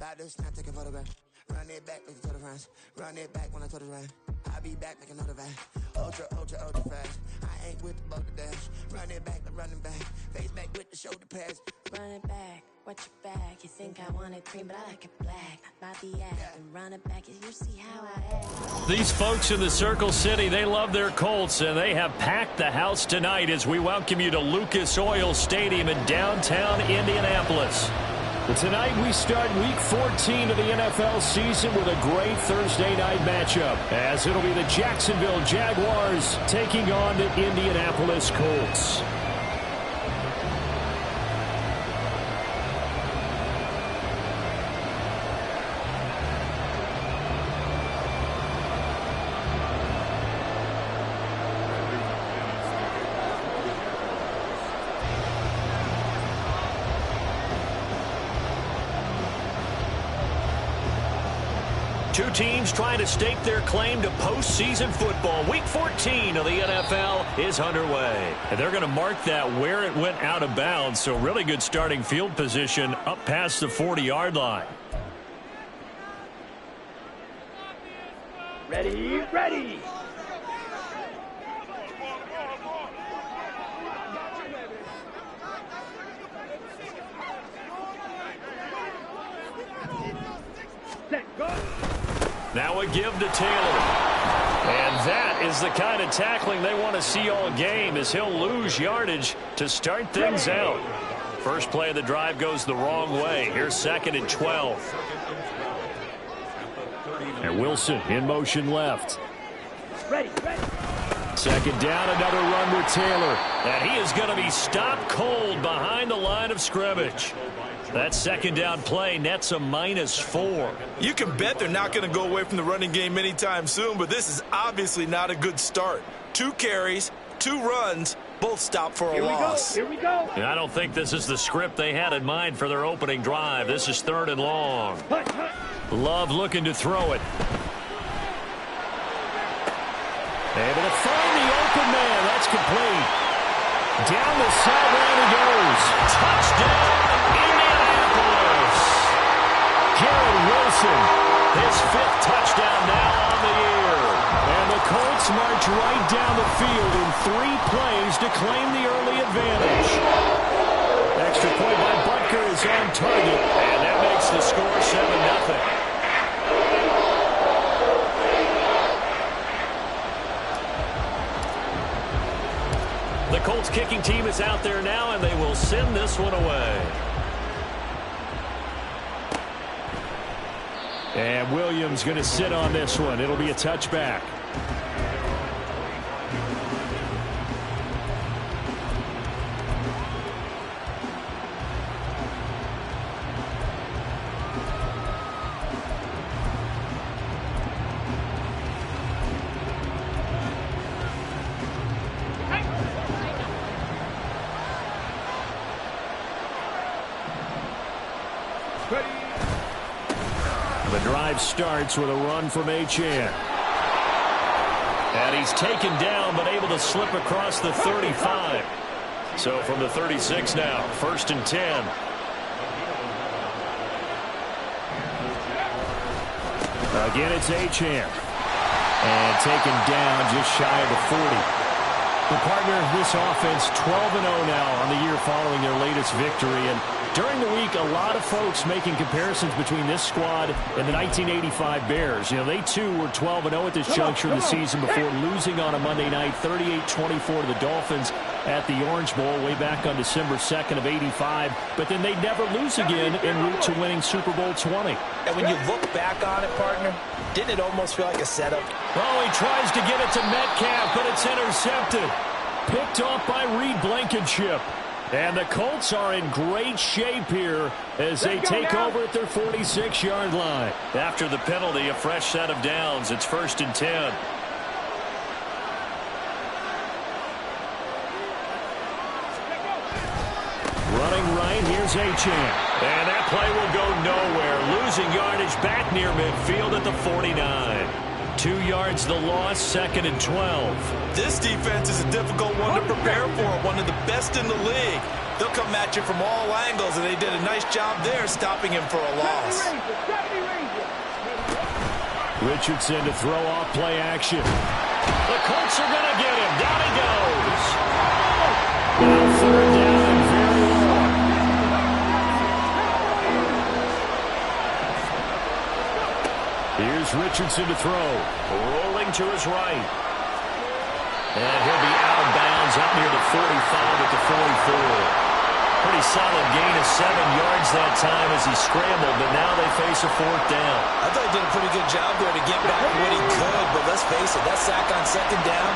About this, not take a photograph. Run it back, make it to the front. Run it back when I told it right. I'll be back, make another back. Ultra, ultra, ultra fast. I ain't with the boat to dash. Run it back, like running back. Face back with the shoulder pads. Run it back, watch your back. You think I want it cream, but I like it black. About the act and run it back. You see how I act. These folks in the Circle City, they love their Colts, and they have packed the house tonight as we welcome you to Lucas Oil Stadium in downtown Indianapolis. But tonight we start Week 14 of the NFL season with a great Thursday night matchup, as it'll be the Jacksonville Jaguars taking on the Indianapolis Colts. Two teams trying to stake their claim to postseason football. Week 14 of the NFL is underway. And they're going to mark that where it went out of bounds. So really good starting field position up past the 40-yard line. Ready, ready. Set, go. Now a give to Taylor. And that is the kind of tackling they want to see all game, as he'll lose yardage to start things out. First play of the drive goes the wrong way. Here's 2nd and 12. And Wilson in motion left. Ready, ready. 2nd down, another run with Taylor. And he is going to be stopped cold behind the line of scrimmage. That 2nd down play nets a -4. You can bet they're not going to go away from the running game anytime soon, but this is obviously not a good start. 2 carries, 2 runs, both stopped for a loss. Here we go. And I don't think this is the script they had in mind for their opening drive. This is 3rd and long. Love looking to throw it. Able to find the open man. That's complete. Down the sideline he goes. Touchdown, Indianapolis. Garrett Wilson, his 5th touchdown now on the year. And the Colts march right down the field in 3 plays to claim the early advantage. Extra point by Butker is on target, and that makes the score 7-0. The Colts kicking team is out there now, and they will send this one away. And Williams going to sit on this one. It'll be a touchback. The drive starts with a run from Antman. And he's taken down, but able to slip across the 35. So from the 36 now, 1st and 10. Again, it's Antman. And taken down just shy of the 40. The partner, this offense 12-0 now on the year following their latest victory. And during the week, a lot of folks making comparisons between this squad and the 1985 Bears. You know, they too were 12-0 at this juncture of the season before losing on a Monday night 38-24 to the Dolphins at the Orange Bowl way back on December 2nd of '85. But then they'd never lose again en route to winning Super Bowl 20. And when you look back on it, partner, didn't it almost feel like a setup? Oh, he tries to get it to Metcalf, but it's intercepted. Picked off by Reed Blankenship. And the Colts are in great shape here as they take over at their 46-yard line. After the penalty, a fresh set of downs. It's 1st and 10. Running right, here's Antman. And that play will go nowhere. Losing yardage back near midfield at the 49. 2 yards the loss, 2nd and 12. This defense is a difficult one to prepare for, one of the best in the league. They'll come at you from all angles, and they did a nice job there stopping him for a loss. Richardson to throw off play action. The Colts are going to get him. Down he goes. Now third down and very long. Here's Richardson to throw. Rolling to his right. And he'll be out of bounds up near the 45 at the 44. Pretty solid gain of 7 yards that time as he scrambled, but now they face a fourth down. I thought he did a pretty good job there to get back what he could, but let's face it, that sack on second down,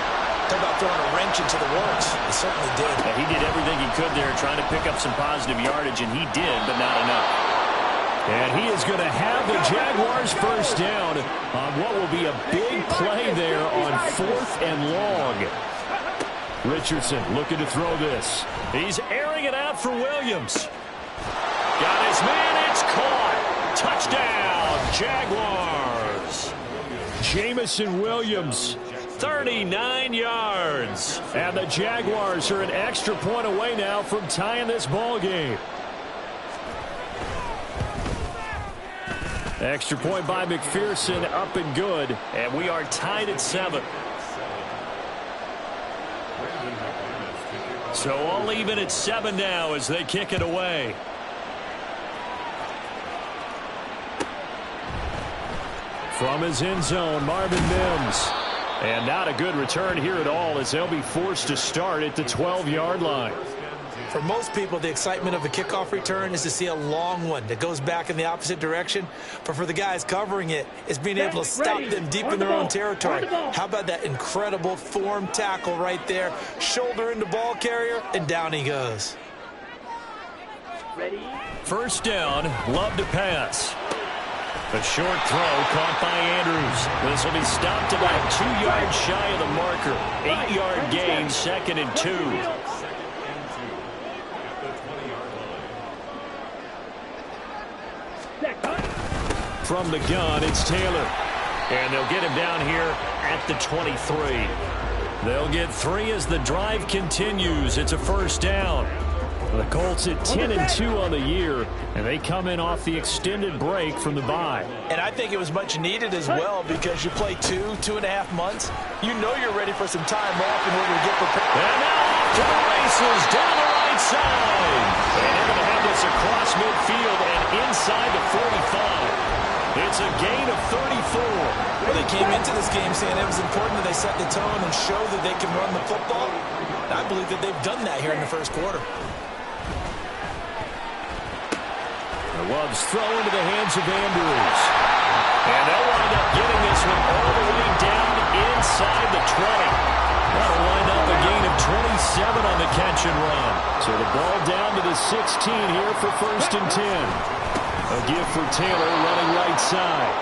talk about throwing a wrench into the works. He certainly did. Yeah, he did everything he could there trying to pick up some positive yardage, and he did, but not enough. And he is going to have the Jaguars first down on what will be a big play there on 4th and long. Richardson looking to throw this. He's airing it out for Williams. Got his man. It's caught. Touchdown, Jaguars. Jamison Williams, 39 yards. And the Jaguars are an extra point away now from tying this ball game. Extra point by McPherson, up and good. And we are tied at 7. So all even at 7 now as they kick it away. From his end zone, Marvin Mims. And not a good return here at all as they'll be forced to start at the 12-yard line. For most people, the excitement of a kickoff return is to see a long one that goes back in the opposite direction. But for the guys covering it, it's being able to stop them deep in their own territory. How about that incredible form tackle right there? Shoulder into ball carrier, and down he goes. First down, Love to pass. A short throw caught by Andrews. This will be stopped about 2 yards shy of the marker. 8-yard gain, 2nd and 2. From the gun, it's Taylor. And they'll get him down here at the 23. They'll get 3 as the drive continues. It's a first down. The Colts at 10-2 on the year, and they come in off the extended break from the bye. And I think it was much needed as well because you play 2.5 months. You know you're ready for some time off in order to get prepared. And now off to the races down the right side. And they're going to have this across midfield and inside the 45. It's a gain of 34. Well, they came into this game saying it was important that they set the tone and show that they can run the football. And I believe that they've done that here in the first quarter. The Loves throw into the hands of Andrews. And they'll wind up getting this one all the way down inside the 20. That'll wind up a gain of 27 on the catch and run. So the ball down to the 16 here for 1st and 10. A give for Taylor running right side.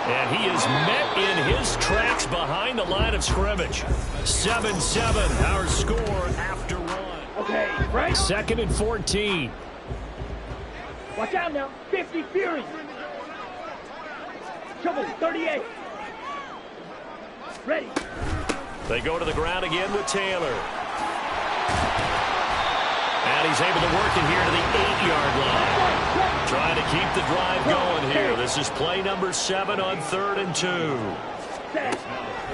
And he is met in his tracks behind the line of scrimmage. 7-7, our score after 1. Okay, right. 2nd and 14. Watch out now. 50 Fury. Trouble, 38. Ready. They go to the ground again with Taylor. And he's able to work it here to the 8-yard line. Trying to keep the drive going here. This is play number 7 on 3rd and 2.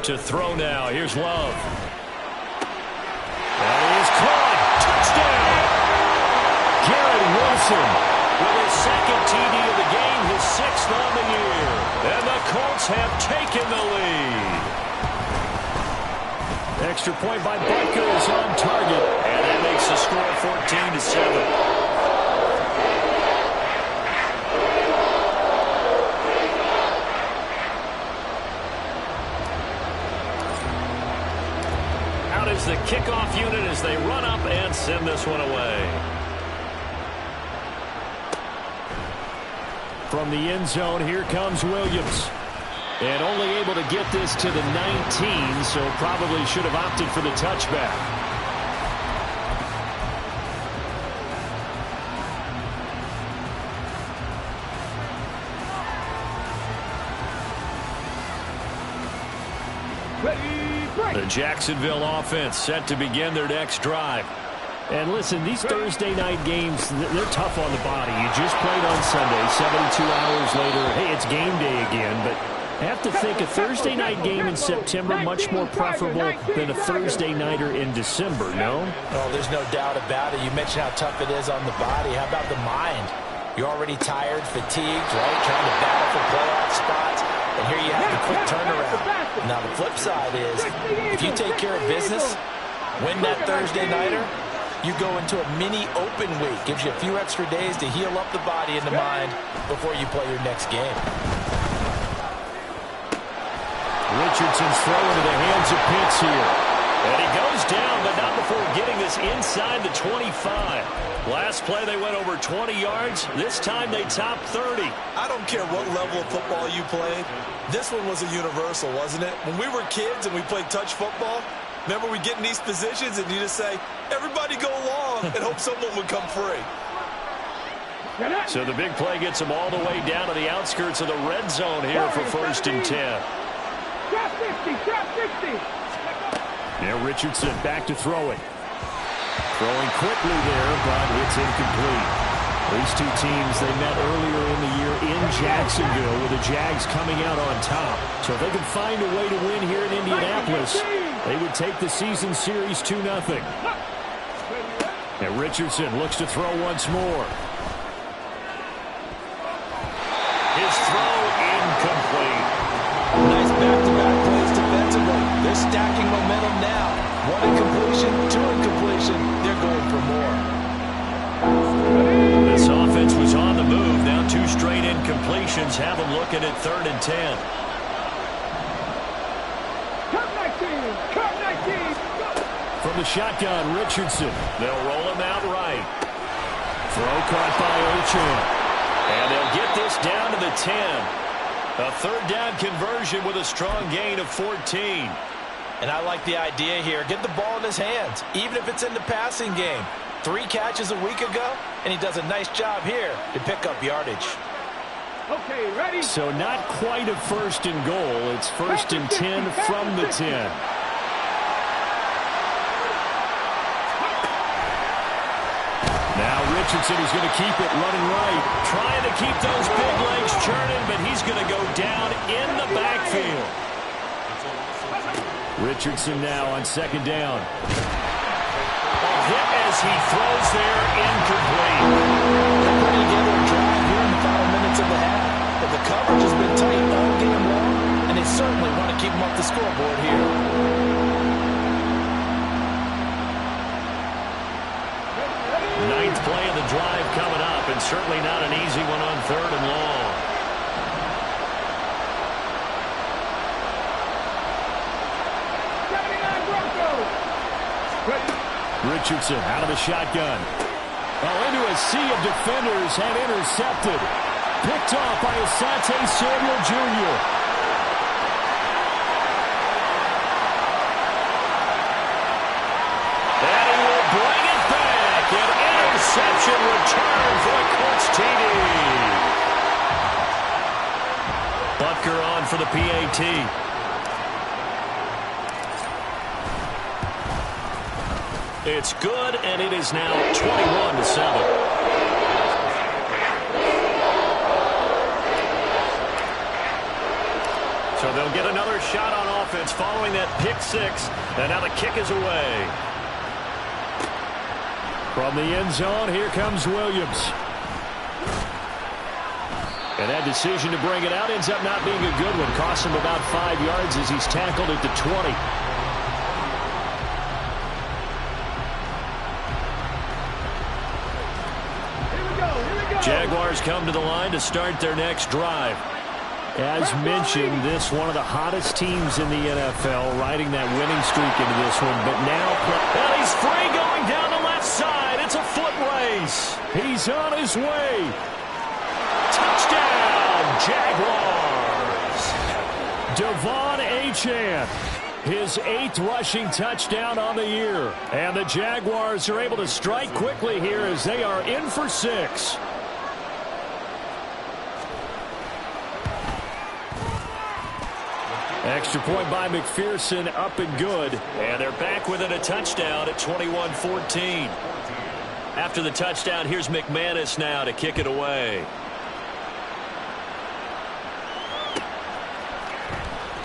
To throw now. Here's Love. That is caught. Touchdown. Garrett Wilson with his 2nd TD of the game, his 6th on the year. And the Colts have taken the lead. Extra point by Butker is on target. And that makes the score 14-7. Is the kickoff unit as they run up and send this one away. From the end zone, here comes Williams. And only able to get this to the 19, so probably should have opted for the touchback. The Jacksonville offense set to begin their next drive. And listen, these Thursday night games, they're tough on the body. You just played on Sunday, 72 hours later, hey, it's game day again. But I have to think a Thursday night game in September much more preferable than a Thursday nighter in December, no? Oh, there's no doubt about it. You mentioned how tough it is on the body. How about the mind? You're already tired, fatigued, right? Trying to battle for playoff spots. And here you have the quick turnaround. Now, the flip side is, if you take care of business, win that Thursday nighter, you go into a mini open week. Gives you a few extra days to heal up the body and the mind before you play your next game. Richardson's throw into the hands of Pitts here. And he goes down, but not before getting this inside the 25. Last play, they went over 20 yards. This time, they topped 30. I don't care what level of football you played. This one was a universal, wasn't it? When we were kids and we played touch football, remember we get in these positions and you just say, everybody go along, and hope someone would come free. So the big play gets them all the way down to the outskirts of the red zone here for 1st and 10. Trap 50, trap 50. Now Richardson back to throwing. Throwing quickly there, but it's incomplete. These two teams, they met earlier in the year in Jacksonville with the Jags coming out on top. So if they can find a way to win here in Indianapolis, they would take the season series 2-0. And Richardson looks to throw once more. His throw incomplete. Nice back-to-back plays defensively. They're stacking momentum now. 1 incompletion, 2 incompletion. They're going for more. This offense was on the move. Now 2 straight incompletions have them looking at 3rd and 10. From the shotgun, Richardson. They'll roll him out right. Throw caught by Antman. And they'll get this down to the 10. A 3rd down conversion with a strong gain of 14. And I like the idea here. Get the ball in his hands, even if it's in the passing game. 3 catches a week ago, and he does a nice job here to pick up yardage. Okay, ready? So not quite a 1st and goal. It's 1st and 10 from the 10. Now Richardson is going to keep it running right. Trying to keep those big legs churning, but he's going to go down in the backfield. Richardson now on 2nd down. A hit as he throws there, incomplete. They're putting together a drive here in the final minutes of the half. But the coverage has been tight all game long, and they certainly want to keep them off the scoreboard here. Ninth play of the drive coming up, and certainly not an easy one on 3rd and long. Richardson out of the shotgun. Oh, into a sea of defenders and intercepted. Picked off by Asante Samuel Jr. And he will bring it back. An interception return for a Colts TD. Butker on for the PAT. It's good, and it is now 21-7. So they'll get another shot on offense following that pick 6, and now the kick is away. From the end zone, here comes Williams. And that decision to bring it out ends up not being a good one. Costs him about 5 yards as he's tackled at the 20. Jaguars come to the line to start their next drive. As mentioned, this one of the hottest teams in the NFL, riding that winning streak into this one. But now, and he's free going down the left side. It's a foot race. He's on his way. Touchdown, Jaguars. Devon Achane, his 8th rushing touchdown on the year. And the Jaguars are able to strike quickly here as they are in for 6. Extra point by McPherson, up and good. And they're back within a touchdown at 21-14. After the touchdown, here's McManus now to kick it away.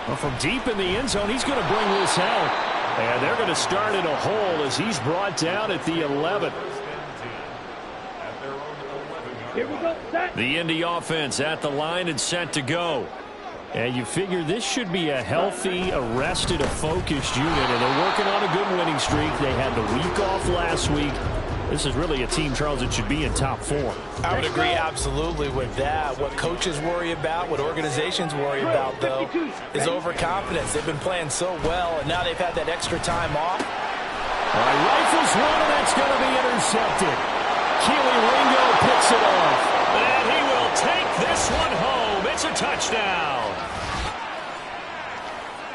Well, from deep in the end zone, he's going to bring this out. And they're going to start in a hole as he's brought down at the 11. Here we go, set. The Indy offense at the line and set to go. And you figure this should be a healthy, arrested, a focused unit. And they're working on a good winning streak. They had the week off last week. This is really a team, Charles, that should be in top 4. I would agree absolutely with that. What coaches worry about, what organizations worry about, though, is overconfidence. They've been playing so well, and now they've had that extra time off. All right, rifles one, and that's going to be intercepted. Keely Ringo picks it off. And he will take this one home. It's a touchdown.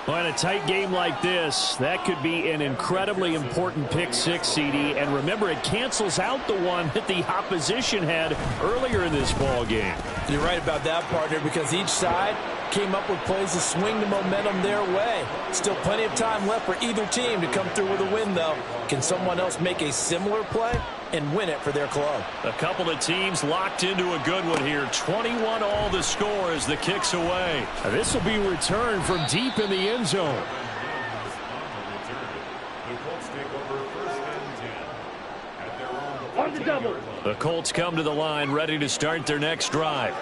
Well, in a tight game like this, that could be an incredibly important pick six, CD. And remember, it cancels out the one that the opposition had earlier in this ball game. You're right about that, partner, because each side came up with plays to swing the momentum their way. Still plenty of time left for either team to come through with a win, though. Can someone else make a similar play and win it for their club? A couple of teams locked into a good one here. 21 all the score as the kick's away. This will be returned from deep in the end zone. On the double. The Colts come to the line ready to start their next drive.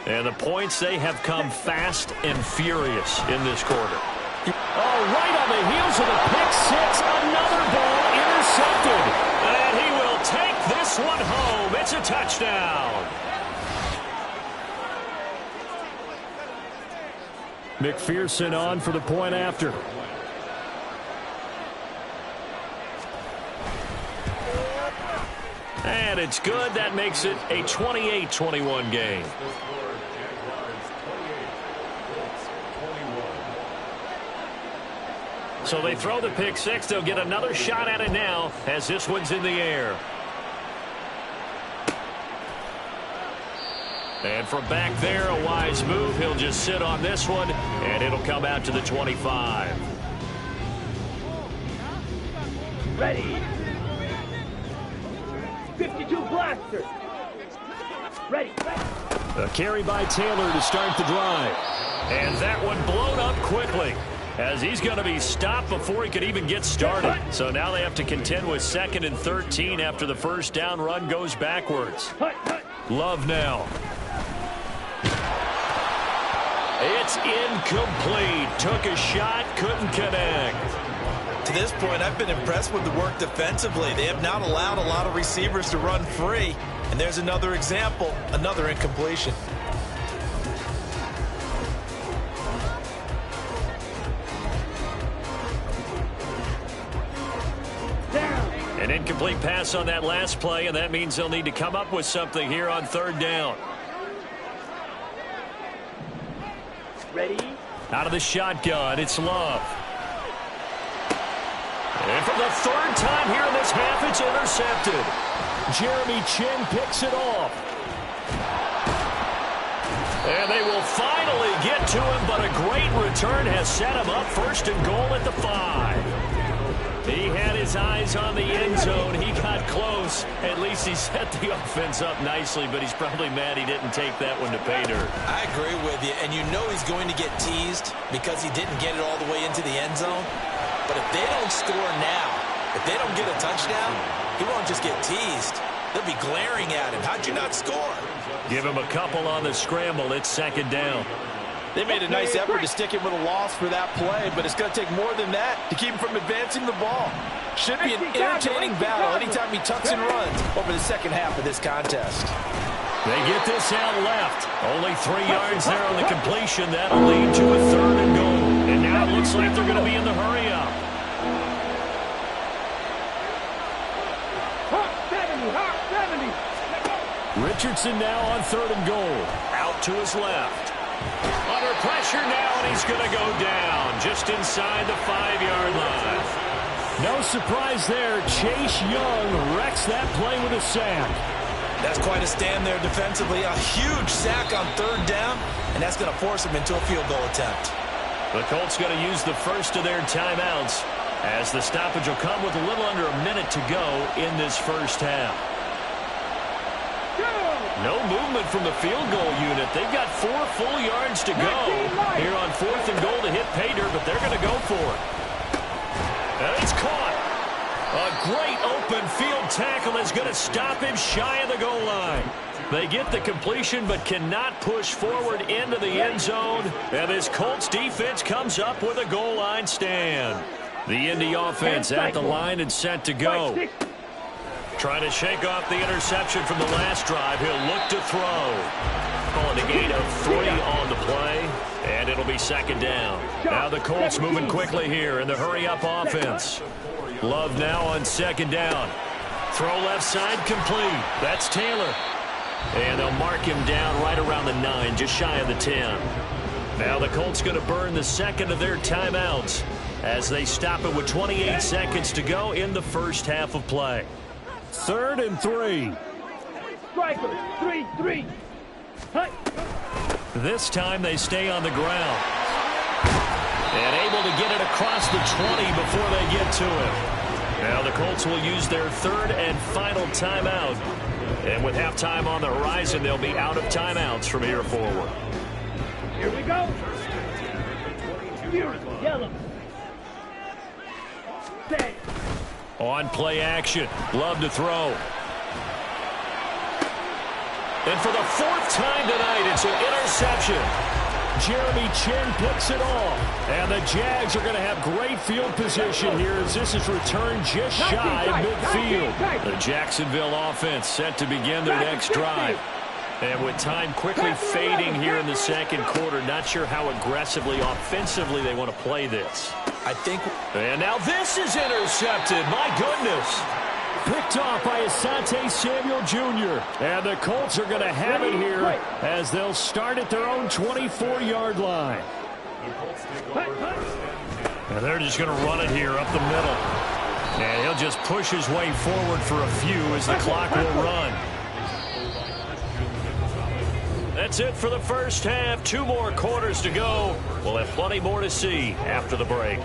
And the points, they have come fast and furious in this quarter. Oh, right on the heels of the pick six. Another ball intercepted. And he will take this one home. It's a touchdown. McPherson on for the point after. And it's good. That makes it a 28-21 game. So they throw the pick six. They'll get another shot at it now as this one's in the air. And from back there, a wise move. He'll just sit on this one, and it'll come out to the 25. Ready. 52 blaster. Ready. A carry by Taylor to start the drive. And that one blown up quickly, as he's going to be stopped before he could even get started. So now they have to contend with 2nd and 13 after the first down run goes backwards. Love now. It's incomplete. Took a shot, couldn't connect. To this point, I've been impressed with the work defensively. They have not allowed a lot of receivers to run free. And there's another example, another incompletion. An incomplete pass on that last play, and that means they'll need to come up with something here on 3rd down. Ready. Out of the shotgun, it's Love. And for the 3rd time here in this half, it's intercepted. Jeremy Chin picks it off. And they will finally get to him, but a great return has set him up 1st and goal at the 5. He had his eyes on the end zone. He got close. At least he set the offense up nicely, but he's probably mad he didn't take that one to pay dirt. I agree with you, and you know he's going to get teased because he didn't get it all the way into the end zone. But if they don't score now, if they don't get a touchdown, he won't just get teased. They'll be glaring at him. How'd you not score? Give him a couple on the scramble. It's 2nd down. They made a nice effort to stick him with a loss for that play, but it's going to take more than that to keep him from advancing the ball. Should be an entertaining battle anytime he tucks and runs over the second half of this contest. They get this out left. Only 3 yards there on the completion. That'll lead to a 3rd and goal. And now it looks like they're going to be in the hurry-up. Richardson now on 3rd and goal. Out to his left. Under pressure now, and he's going to go down just inside the 5-yard line. No surprise there. Chase Young wrecks that play with a sack. That's quite a stand there defensively. A huge sack on 3rd down, and that's going to force him into a field goal attempt. The Colts going to use the first of their timeouts. as the stoppage will come with a little under a minute to go in this first half. No movement from the field goal unit. They've got 4 full yards to go here on 4th and goal to hit pay dirt, but they're going to go for it. And it's caught. A great open field tackle is going to stop him shy of the goal line. They get the completion but cannot push forward into the end zone. And this Colts defense comes up with a goal line stand. The Indy offense at the line and set to go. Trying to shake off the interception from the last drive. He'll look to throw. Calling a gain of 3 on the play, and it'll be second down. Now the Colts moving quickly here in the hurry-up offense. Love now on second down. Throw left side complete. That's Taylor. And they'll mark him down right around the 9, just shy of the 10. Now the Colts going to burn the second of their timeouts as they stop it with 28 seconds to go in the first half of play. 3rd and 3. Strikers, 3-3. This time they stay on the ground. And able to get it across the 20 before they get to it. Now the Colts will use their 3rd and final timeout. And with halftime on the horizon, they'll be out of timeouts from here forward. Here we go. Yellow. Set. On play action. Love to throw. And for the 4th time tonight, it's an interception. Jeremy Chin picks it off. And the Jags are going to have great field position here as this is returned just shy of midfield. The Jacksonville offense set to begin their next drive. And with time quickly fading here in the second quarter, not sure how aggressively, offensively they want to play this. And now this is intercepted. My goodness. Picked off by Asante Samuel Jr. And the Colts are going to have it here as they'll start at their own 24-yard line. And they're just going to run it here up the middle. And he'll just push his way forward for a few as the clock will run. That's it for the first half. 2 more quarters to go. We'll have plenty more to see after the break.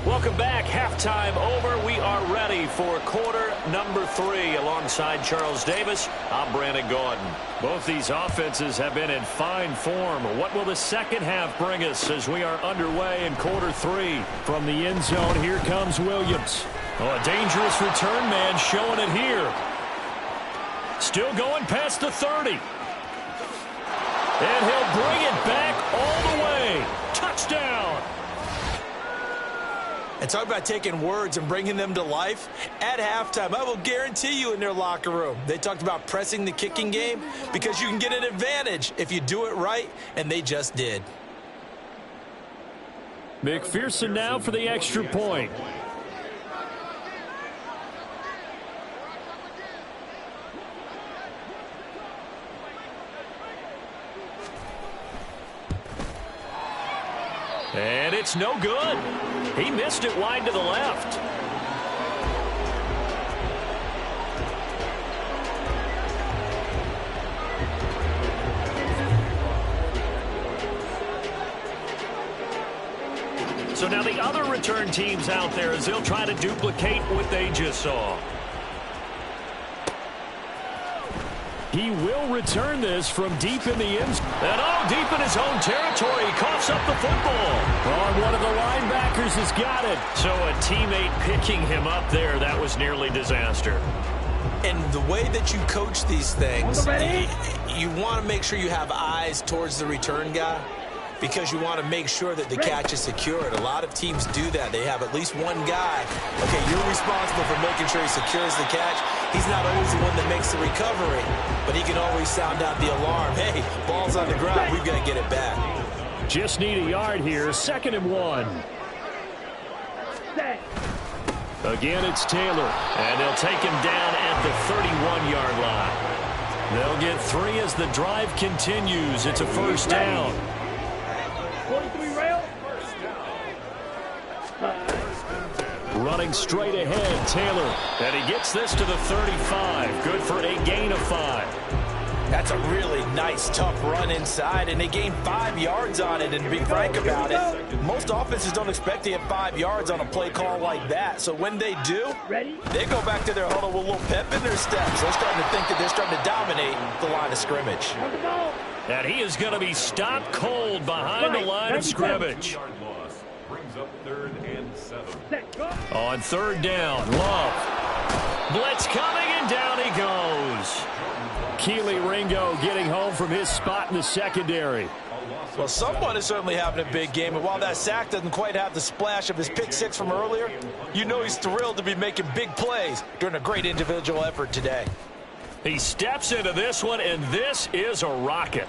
Welcome back. Halftime over. We are ready for quarter number 3. Alongside Charles Davis, I'm Brandon Gaudin. Both these offenses have been in fine form. What will the second half bring us as we are underway in quarter 3? From the end zone, here comes Williams. Oh, a dangerous return man showing it here. Still going past the 30. And he'll bring it back all the way. Touchdown. And talk about taking words and bringing them to life. At halftime, I will guarantee you in their locker room, they talked about pressing the kicking game because you can get an advantage if you do it right, and they just did. McPherson now for the extra point. And it's no good. He missed it wide to the left. So now the other return teams out there as they'll try to duplicate what they just saw. He will return this from deep in the end zone. And deep in his own territory. He coughs up the football. Oh, one of the linebackers has got it. So a teammate picking him up there, that was nearly disaster. And the way that you coach these things, you want to make sure you have eyes towards the return guy because you want to make sure that the catch is secured. A lot of teams do that. They have at least one guy. Okay, you're responsible for making sure he secures the catch. He's not always the one that makes the recovery, but he can always sound out the alarm. Hey, ball's on the ground. We've got to get it back. Just need a yard here. 2nd and 1. Again, it's Taylor, and they'll take him down at the 31-yard line. They'll get 3 as the drive continues. It's a first down. Running straight ahead, Taylor. And he gets this to the 35. Good for a gain of 5. That's a really nice, tough run inside, and they gained 5 yards on it. And to be frank about it, most offenses don't expect to get 5 yards on a play call like that. So when they do, they go back to their huddle with a little pep in their steps. They're starting to think that they're starting to dominate the line of scrimmage. And he is going to be stopped cold behind the line of scrimmage. On 3rd down, Love. Blitz coming, and down he goes. Keely Ringo getting home from his spot in the secondary. Well, someone is certainly having a big game, and while that sack doesn't quite have the splash of his pick 6 from earlier, you know he's thrilled to be making big plays during a great individual effort today. He steps into this one, and this is a rocket.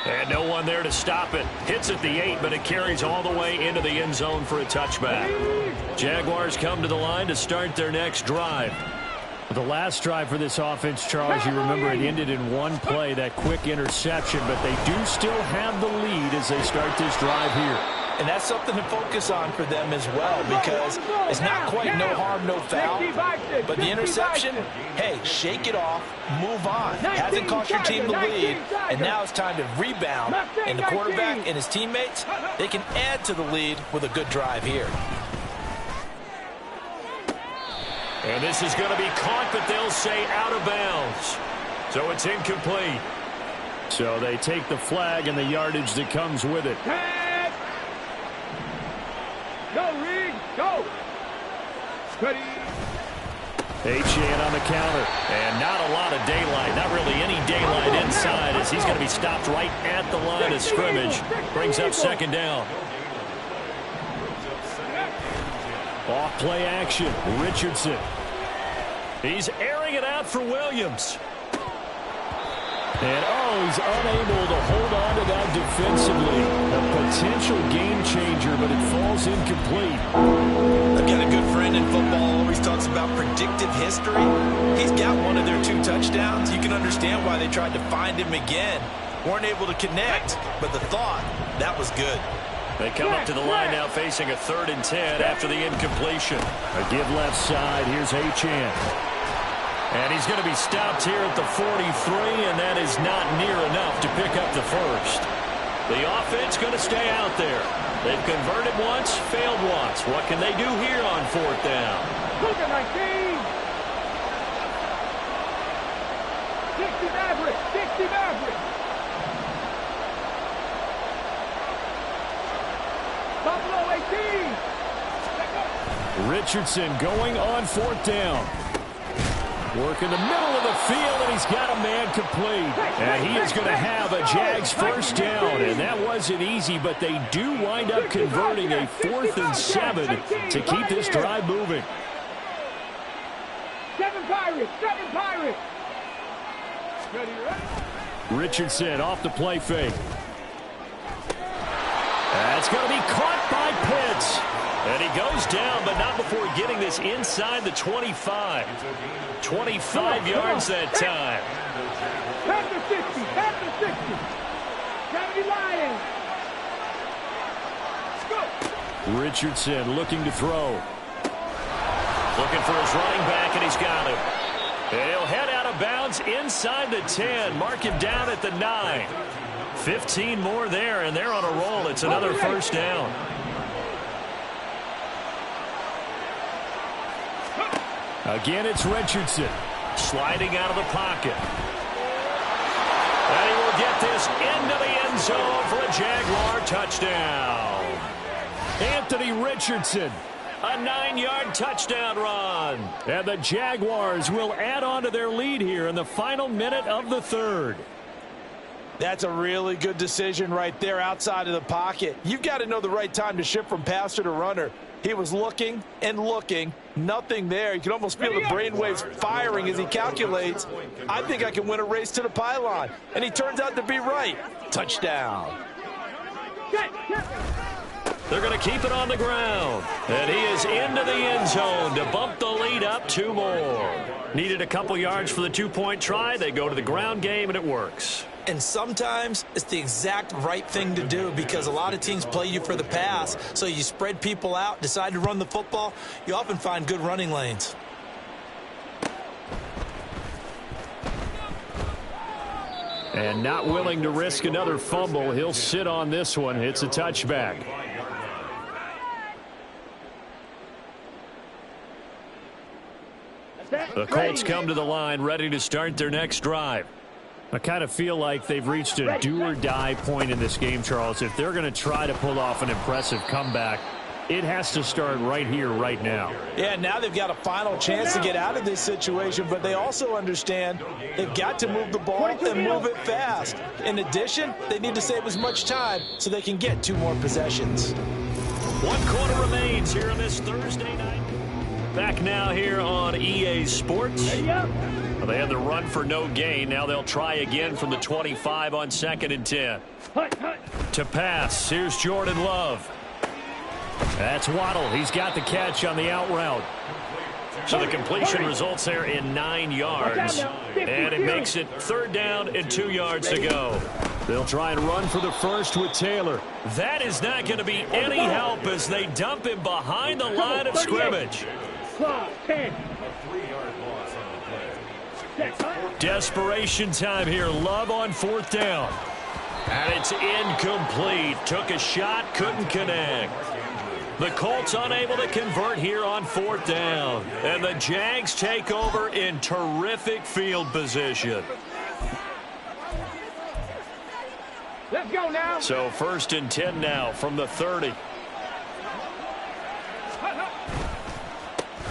And no one there to stop it. Hits at the 8, but it carries all the way into the end zone for a touchback. Jaguars come to the line to start their next drive. The last drive for this offense, Charles, you remember it ended in one play, that quick interception, but they do still have the lead as they start this drive here. And that's something to focus on for them as well, because it's not quite no harm, no foul. But the interception, hey, shake it off, move on. Hasn't cost your team the lead, and now it's time to rebound. And the quarterback and his teammates, they can add to the lead with a good drive here. And this is going to be caught, but they'll say out of bounds. So it's incomplete. So they take the flag and the yardage that comes with it. Go, Reed, go. Ready. Antman on the counter. And not a lot of daylight. Not really any daylight inside as he's going to be stopped right at the line of scrimmage. Brings up 2nd down. Off play action. Richardson. He's airing it out for Williams. And, he's unable to hold on to that defensively. A potential game changer, but it falls incomplete. I've got a good friend in football, always talks about predictive history. He's got one of their 2 touchdowns. You can understand why they tried to find him again. Weren't able to connect, but the thought, that was good. They come up to the line now facing a 3rd and 10 after the incompletion. A give left side. Here's Antman. And he's going to be stopped here at the 43, and that is not near enough to pick up the first. The offense going to stay out there. They've converted once, failed once. What can they do here on 4th down? Look at 19. 60 Maverick. 60 Maverick. Buffalo 18. Richardson going on 4th down. Work in the middle of the field, and he's got a man complete. And he is going to have a Jags 1st down. And that wasn't easy, but they do wind up converting a 4th and 7 to keep this drive moving. 7 Pirates, 7 Pirates. Richardson off the play fake. That's going to be caught by Pitts. And he goes down, but not before getting this inside the 25. 25 yards that time. Past the 60, past the 60. 70 Lions. Go. Richardson looking to throw. Looking for his running back, and he's got him. And he'll head out of bounds inside the 10. Mark him down at the 9. 15 more there, and they're on a roll. It's another 1st down. Again, it's Richardson sliding out of the pocket. And he will get this into the end zone for a Jaguar touchdown. Anthony Richardson, a 9-yard touchdown run. And the Jaguars will add on to their lead here in the final minute of the 3rd. That's a really good decision right there outside of the pocket. You've got to know the right time to shift from passer to runner. He was looking and looking, nothing there. You can almost feel the brainwaves firing as he calculates, I think I can win a race to the pylon. And he turns out to be right. Touchdown. They're going to keep it on the ground. And he is into the end zone to bump the lead up 2 more. Needed a couple yards for the 2-point try. They go to the ground game, and it works. And sometimes it's the exact right thing to do because a lot of teams play you for the pass. So you spread people out, decide to run the football. You often find good running lanes. And not willing to risk another fumble. He'll sit on this one. It's a touchback. The Colts come to the line ready to start their next drive. I kind of feel like they've reached a do-or-die point in this game, Charles. If they're going to try to pull off an impressive comeback, it has to start right here, right now. Yeah, now they've got a final chance to get out of this situation, but they also understand they've got to move the ball and move it fast. In addition, they need to save as much time so they can get 2 more possessions. 1 quarter remains here on this Thursday night. Back now here on EA Sports. Well, they had the run for no gain. Now they'll try again from the 25 on 2nd and 10. To pass, here's Jordan Love. That's Waddle. He's got the catch on the out route. So the completion results there in 9 yards. And it makes it 3rd down and 2 yards to go. They'll try and run for the first with Taylor. That is not going to be any help as they dump him behind the line of scrimmage. Desperation time here. Love on 4th down. And it's incomplete. Took a shot, couldn't connect. The Colts unable to convert here on 4th down. And the Jags take over in terrific field position. Let's go now. So 1st and 10 now from the 30.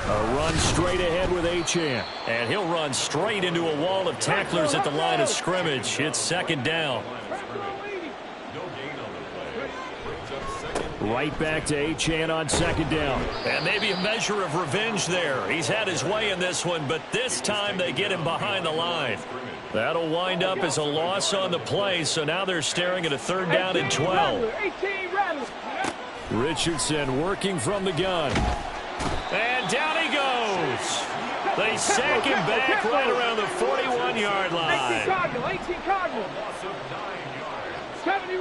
A run straight ahead with Antman. And he'll run straight into a wall of tacklers at the line of scrimmage. It's 2nd down. Right back to Antman on 2nd down. And maybe a measure of revenge there. He's had his way in this one, but this time they get him behind the line. That'll wind up as a loss on the play, so now they're staring at a 3rd down and 12. Richardson working from the gun. And down he goes. They sack him back right around the 41-yard line. 18 Cardinal. 70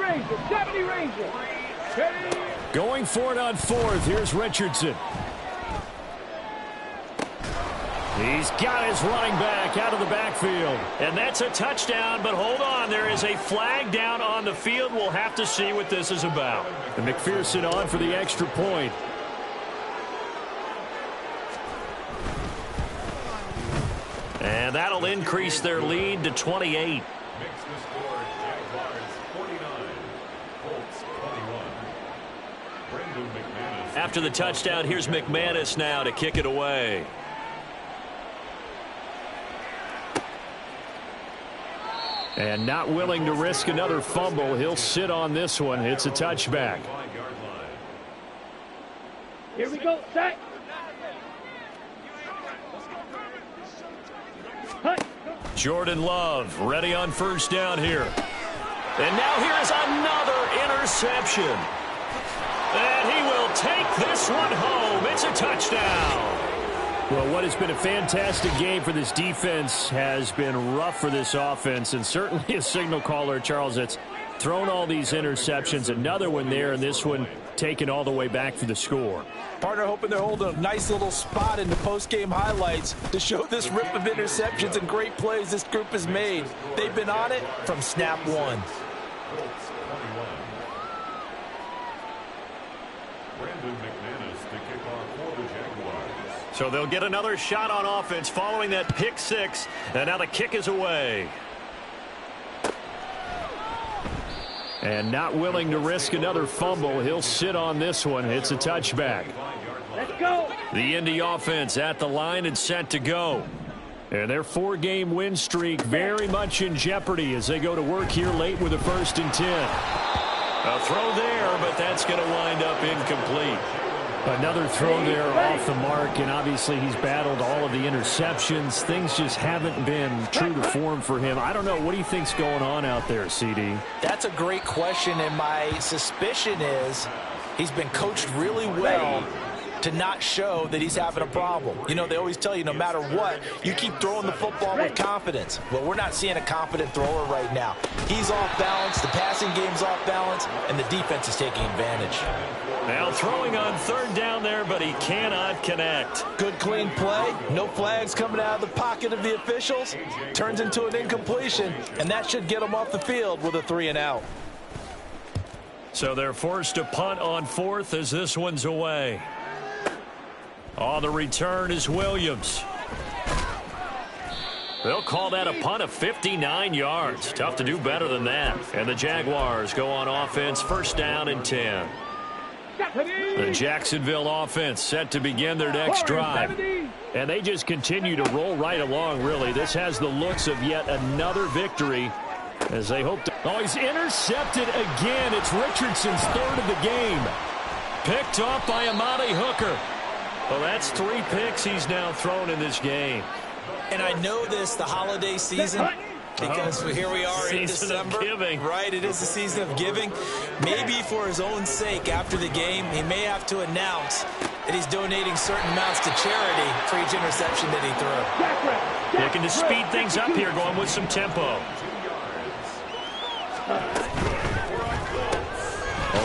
Ranger. Going for it on 4th. Here's Richardson. He's got his running back out of the backfield. And that's a touchdown, but hold on. There is a flag down on the field. We'll have to see what this is about. And McPherson on for the extra point. And that'll increase their lead to 28. After the touchdown, here's McManus now to kick it away. And not willing to risk another fumble. He'll sit on this one. It's a touchback. Here we go, set. Jordan Love ready on 1st down here. And now here's another interception. And he will take this one home. It's a touchdown. Well, what has been a fantastic game for this defense has been rough for this offense, and certainly a signal caller, Charles, that's thrown all these interceptions. Another one there, and this one taken all the way back for the score. Partner hoping they're holding a nice little spot in the post-game highlights to show this rip of interceptions and great plays this group has made. They've been on it from snap 1. So they'll get another shot on offense following that pick 6, and now the kick is away. And not willing to risk another fumble. He'll sit on this one. It's a touchback. Let's go. The Indy offense at the line and set to go. And their 4-game win streak very much in jeopardy as they go to work here late with a 1st and 10. A throw there, but that's going to wind up incomplete. Another throw there off the mark, and obviously he's battled all of the interceptions. Things just haven't been true to form for him. I don't know. What do you think's going on out there, CD? That's a great question, and my suspicion is he's been coached really well to not show that he's having a problem. You know, they always tell you no matter what, you keep throwing the football with confidence. Well, we're not seeing a confident thrower right now. He's off balance, the passing game's off balance, and the defense is taking advantage. Now throwing on third down there, but he cannot connect. Good clean play. No flags coming out of the pocket of the officials. Turns into an incompletion, and that should get him off the field with a 3-and-out. So they're forced to punt on fourth as this one's away. On the return is Williams. They'll call that a punt of 59 yards. Tough to do better than that. And the Jaguars go on offense, first down and 10. The Jacksonville offense set to begin their next drive. And they just continue to roll right along, really. This has the looks of yet another victory as they hope to... Oh, he's intercepted again. It's Richardson's third of the game. Picked off by Amani Hooker. Well, that's 3 picks he's now thrown in this game. And I know this, the holiday season, because here we are in December. Right, it is the season of giving. Maybe for his own sake, after the game, he may have to announce that he's donating certain amounts to charity for each interception that he threw. Looking to speed things up here, going with some tempo.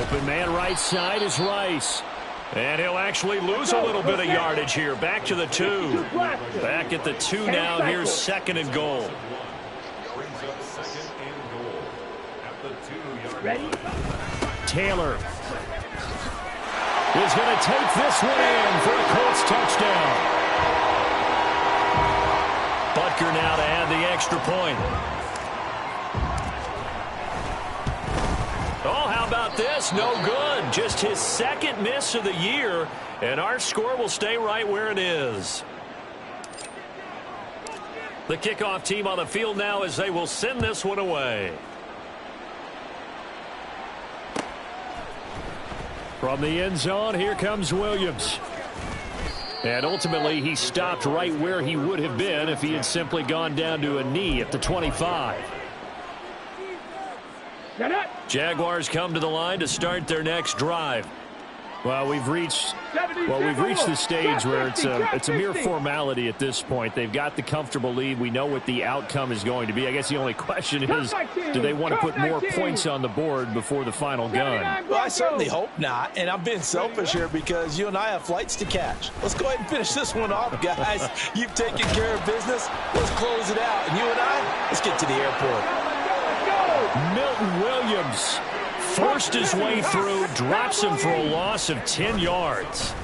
Open man right side is Rice. And he'll actually lose a little bit of yardage here. Back to the 2. Back at the 2 now. Here's second and goal. Taylor is going to take this one in for a Colts touchdown. Butker now to add the extra point. Oh, how about this? No good. Just his second miss of the year, and our score will stay right where it is. The kickoff team on the field now as they will send this one away. From the end zone, here comes Williams. And ultimately, he stopped right where he would have been if he had simply gone down to a knee at the 25. Jaguars come to the line to start their next drive. Well, we've reached the stage where it's a mere formality at this point. They've got the comfortable lead. We know what the outcome is going to be. I guess the only question is, do they want to put more points on the board before the final gun? Well, I certainly hope not. And I'm being selfish here because you and I have flights to catch. Let's go ahead and finish this one off, guys. You've taken care of business. Let's close it out. And you and I, let's get to the airport. Milton Williams forced his way through, drops him for a loss of 10 yards.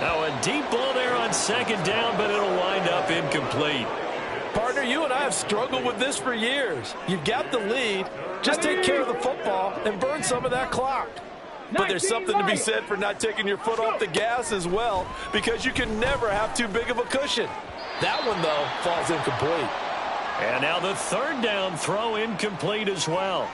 Now a deep ball there on second down, but it'll wind up incomplete. Partner, you and I have struggled with this for years. You've got the lead. Just take care of the football and burn some of that clock. But there's something to be said for not taking your foot off the gas as well, because you can never have too big of a cushion. That one, though, falls incomplete. And now the third down throw incomplete as well.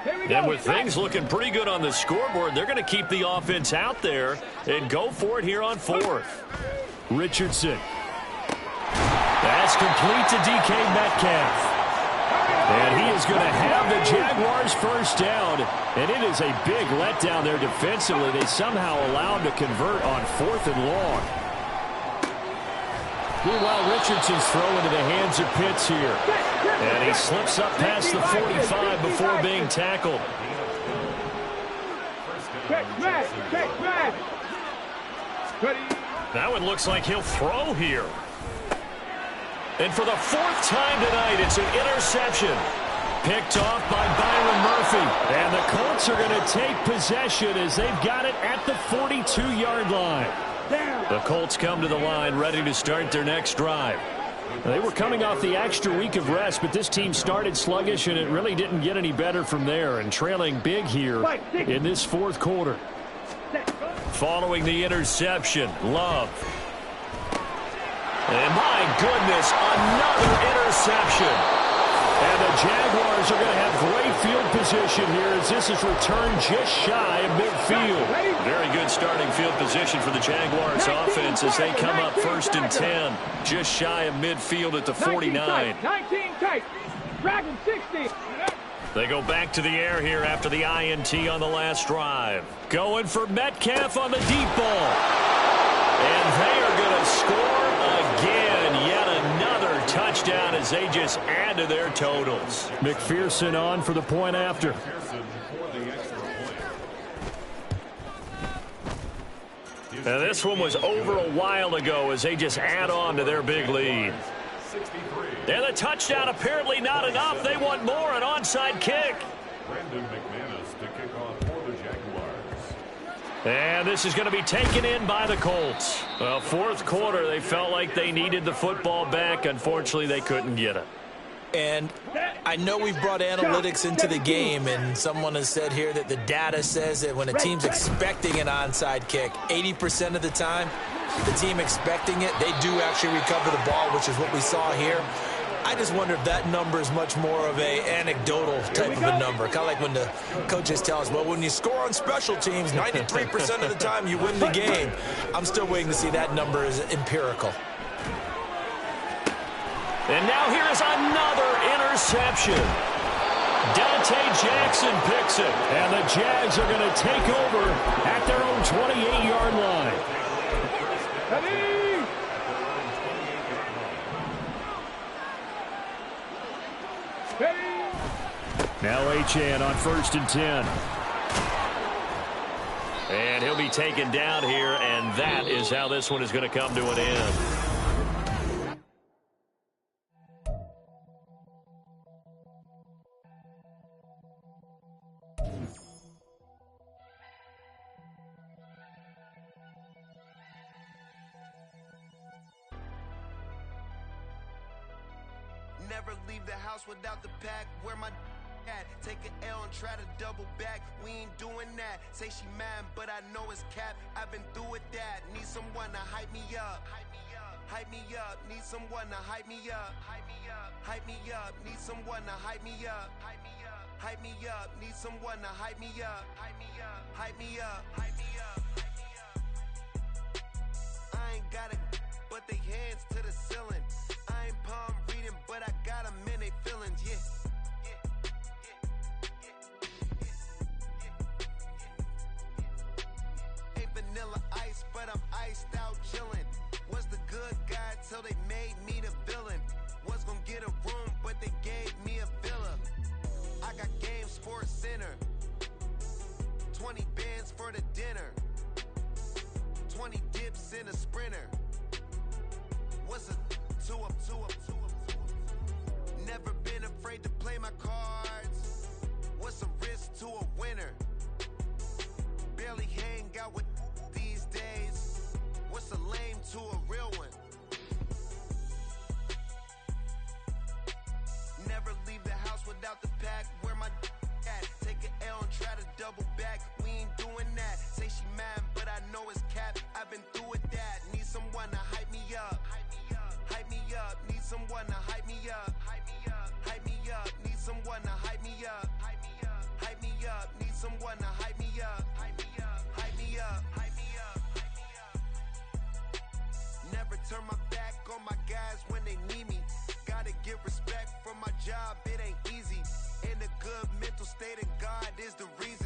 And with things looking pretty good on the scoreboard, they're going to keep the offense out there and go for it here on fourth. Richardson. That's complete to DK Metcalf. And he is going to have the Jaguars first down. And it is a big letdown there defensively. They somehow allowed to convert on 4th and long. Meanwhile, Richardson's throw into the hands of Pitts here. And he slips up past the 45 before being tackled. That one looks like he'll throw here. And for the 4th time tonight, it's an interception. Picked off by Byron Murphy. And the Colts are going to take possession as they've got it at the 42-yard line. The Colts come to the line ready to start their next drive. They were coming off the extra week of rest, but this team started sluggish, and it really didn't get any better from there, and trailing big here in this 4th quarter. Following the interception, Love. And my goodness, another interception. And the Jaguars are going to have great field position here as this is returned just shy of midfield. Very good starting field position for the Jaguars offense as they come up 1st and 10, just shy of midfield at the 49. Dragon 60. They go back to the air here after the INT on the last drive. Going for Metcalf on the deep ball. And they are going to score again. Yet another touchdown as they just add to their totals. McPherson on for the point after. Now this one was over a while ago as they just add on to their big lead. And the touchdown apparently not enough. They want more, an onside kick. Brandon McManus to kick off for the Jaguars. And this is going to be taken in by the Colts. Well, fourth quarter, they felt like they needed the football back. Unfortunately, they couldn't get it. And I know we've brought analytics into the game, and someone has said here that the data says that when a team's expecting an onside kick, 80% of the time, the team expecting it, they do actually recover the ball, which is what we saw here. I just wonder if that number is much more of a anecdotal type of a number. Kind of like when the coaches tell us, well, when you score on special teams, 93% of the time you win the game. I'm still waiting to see that number is empirical. And now here is another interception. Dante Jackson picks it. And the Jags are going to take over at their own 28-yard line. Now Antman on 1st and 10. And he'll be taken down here, and that is how this one is going to come to an end. Never leave the house without the pack. Where my at? Take an L and try to double back. We ain't doing that. Say she mad, but I know it's cap. I've been through with that. Need someone to hype me up. Hype me up. Hype me up. Need someone to hype me up. Hype me up. Hype me up. Need someone to hype me up. Hype me up. Hype me up. Need someone to hype me up. Hype me up. Hype me up. Hype me up. Hype me up. I ain't got it, but they hands to the ceiling. I ain't palm reading, but I got them in they feelings, yeah. Ain't vanilla ice, but I'm iced out chillin'. Was the good guy till they made me the villain. Was gonna get a room, but they gave me a villa. I got Game Sports Center. 20 bands for the dinner. 20 dips in a sprinter. What's a 2 up, 2 up, 2 up, 2 up? Never been afraid to play my cards. What's a risk to a winner? Barely hang out with these days. What's a lame to a real one? Never leave the house without the pack. Where my at? Take an L and try to double back. We ain't doing that. Say she mad, but I know it's cap. I've been through with that. Need someone to hype me up. Hype me up. Hype me up. Need someone to hype me up. Hype me up. Hype me up. Need someone to hype me up. Hype me up. Hype me up. Need someone to hype me up. Hype me up. Hype me up. Hype me up. Hype me up. Never turn my back on my guys when they need me. Gotta give respect for my job. It ain't easy. In a good mental state of God is the reason.